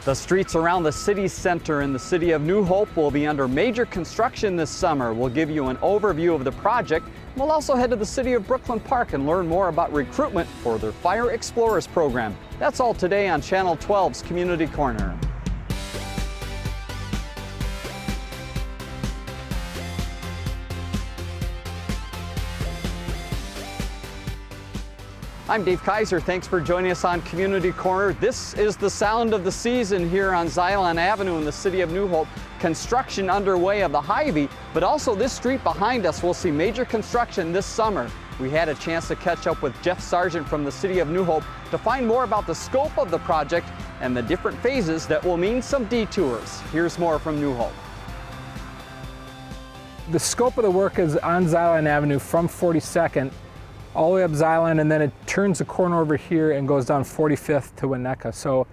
The streets around the city center in the city of New Hope will be under major construction this summer. We'll give you an overview of the project. We'll also head to the city of Brooklyn Park and learn more about recruitment for their Fire Explorers program. That's all today on Channel 12's Community Corner. I'm Dave Kaiser. Thanks for joining us on Community Corner. This is the sound of the season here on Zion Avenue in the city of New Hope. Construction underway of the Hy-Vee, but also this street behind us will see major construction this summer. We had a chance to catch up with Jeff Sargent from the city of New Hope to find more about the scope of the project and the different phases that will mean some detours. Here's more from New Hope. The scope of the work is on Zion Avenue from 42nd all the way up Zion, and then it turns the corner over here and goes down 45th to Winnetka. So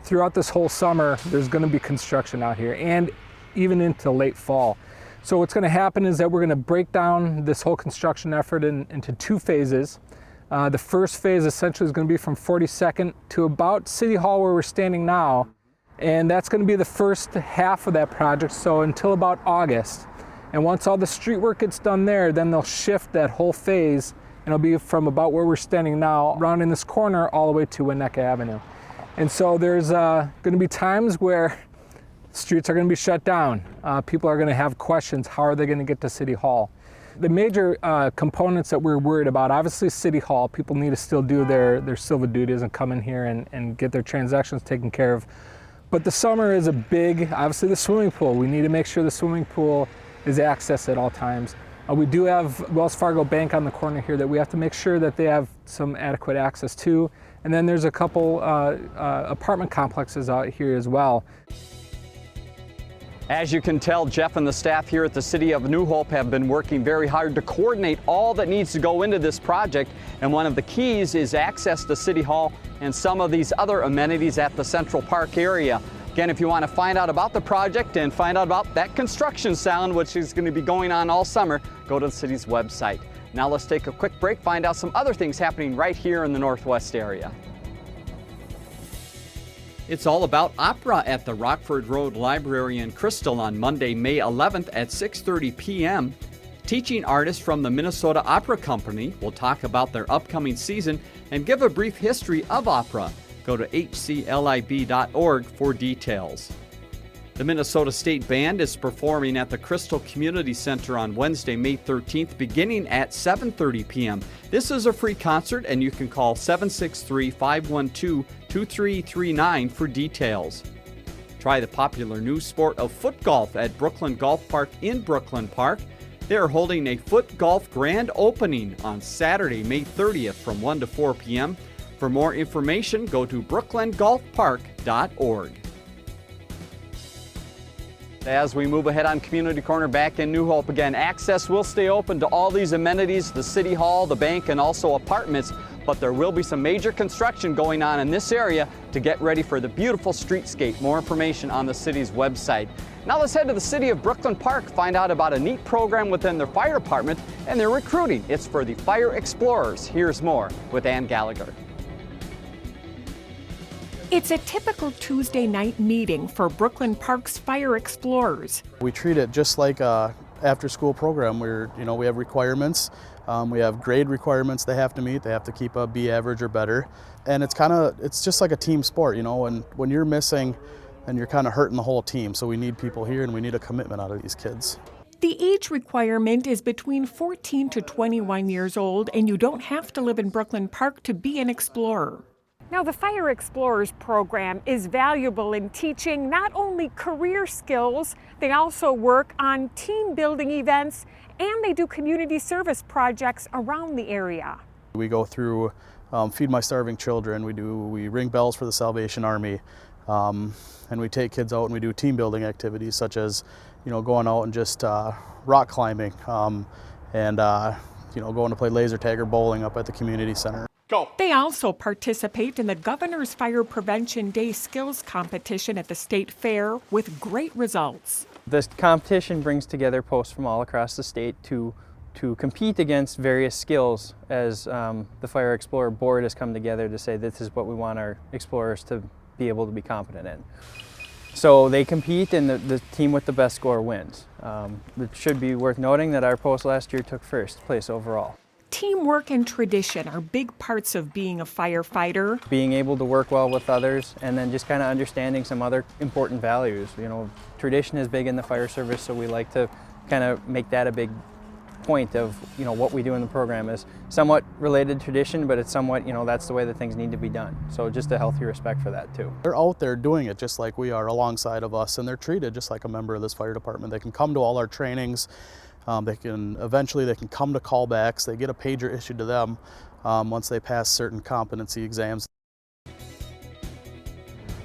throughout this whole summer, there's going to be construction out here, and even into late fall. So what's going to happen is that we're going to break down this whole construction effort into two phases. The first phase essentially is going to be from 42nd to about City Hall where we're standing now, and that's going to be the first half of that project, so until about August. And once all the street work gets done there, then they'll shift that whole phase. And it'll be from about where we're standing now, around in this corner, all the way to Winnetka Avenue. And so there's going to be times where streets are going to be shut down. People are going to have questions. How are they going to get to City Hall? The major components that we're worried about, obviously City Hall. People need to still do their civil duties and come in here and get their transactions taken care of. But the summer is a big, obviously the swimming pool. We need to make sure the swimming pool is accessed at all times. We do have Wells Fargo Bank on the corner here that we have to make sure that they have some adequate access to. And then there's a couple apartment complexes out here as well. As you can tell, Jeff and the staff here at the City of New Hope have been working very hard to coordinate all that needs to go into this project. And one of the keys is access to City Hall and some of these other amenities at the Central Park area. Again, if you want to find out about the project and find out about that construction sound, which is going to be going on all summer, go to the city's website. Now let's take a quick break, find out some other things happening right here in the Northwest area. It's all about opera at the Rockford Road Library in Crystal on Monday, May 11th at 6:30 p.m. Teaching artists from the Minnesota Opera Company will talk about their upcoming season and give a brief history of opera. Go to hclib.org for details. The Minnesota State Band is performing at the Crystal Community Center on Wednesday, May 13th, beginning at 7:30 p.m. This is a free concert, and you can call 763-512-2339 for details. Try the popular new sport of foot golf at Brooklyn Golf Park in Brooklyn Park. They are holding a foot golf grand opening on Saturday, May 30th from 1 to 4 p.m. For more information, go to brooklyngolfpark.org. As we move ahead on Community Corner back in New Hope again, access will stay open to all these amenities, the City Hall, the bank, and also apartments, but there will be some major construction going on in this area to get ready for the beautiful streetscape. More information on the city's website. Now let's head to the city of Brooklyn Park, find out about a neat program within their fire department and their recruiting. It's for the Fire Explorers. Here's more with Ann Gallagher. It's a typical Tuesday night meeting for Brooklyn Park's Fire Explorers. We treat it just like a after-school program where, we have requirements. We have grade requirements they have to meet. They have to keep a B average or better. And it's just like a team sport, when you're missing, then you're kind of hurting the whole team. So we need people here and we need a commitment out of these kids. The age requirement is between 14 to 21 years old, and you don't have to live in Brooklyn Park to be an explorer. Now, the Fire Explorers program is valuable in teaching not only career skills, they also work on team building events, and they do community service projects around the area. We go through Feed My Starving Children, we ring bells for the Salvation Army, and we take kids out and we do team building activities such as, going out and just rock climbing, and going to play laser tag or bowling up at the community center. Go. They also participate in the Governor's Fire Prevention Day skills competition at the State Fair with great results. This competition brings together posts from all across the state to compete against various skills as the Fire Explorer Board has come together to say this is what we want our explorers to be able to be competent in. So they compete, and the team with the best score wins. It should be worth noting that our post last year took first place overall. Teamwork and tradition are big parts of being a firefighter. Being able to work well with others, and then just kind of understanding some other important values. You know, tradition is big in the fire service, so we like to kind of make that a big point of, you know, what we do in the program is somewhat related to tradition, but it's somewhat, you know, that's the way that things need to be done. So just a healthy respect for that too. They're out there doing it just like we are alongside of us, and they're treated just like a member of this fire department. They can come to all our trainings. Eventually they can come to callbacks. They get a pager issued to them once they pass certain competency exams.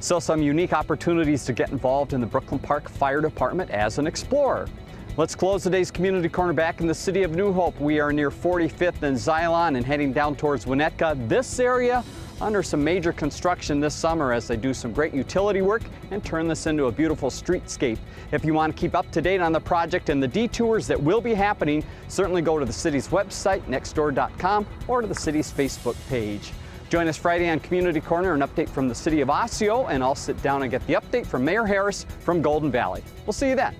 So some unique opportunities to get involved in the Brooklyn Park Fire Department as an explorer. Let's close today's Community Corner back in the city of New Hope. We are near 45th and Xylon and heading down towards Winnetka. This area under some major construction this summer as they do some great utility work and turn this into a beautiful streetscape. If you want to keep up to date on the project and the detours that will be happening, certainly go to the city's website, nextdoor.com, or to the city's Facebook page. Join us Friday on Community Corner, an update from the city of Osseo, and I'll sit down and get the update from Mayor Harris from Golden Valley. We'll see you then.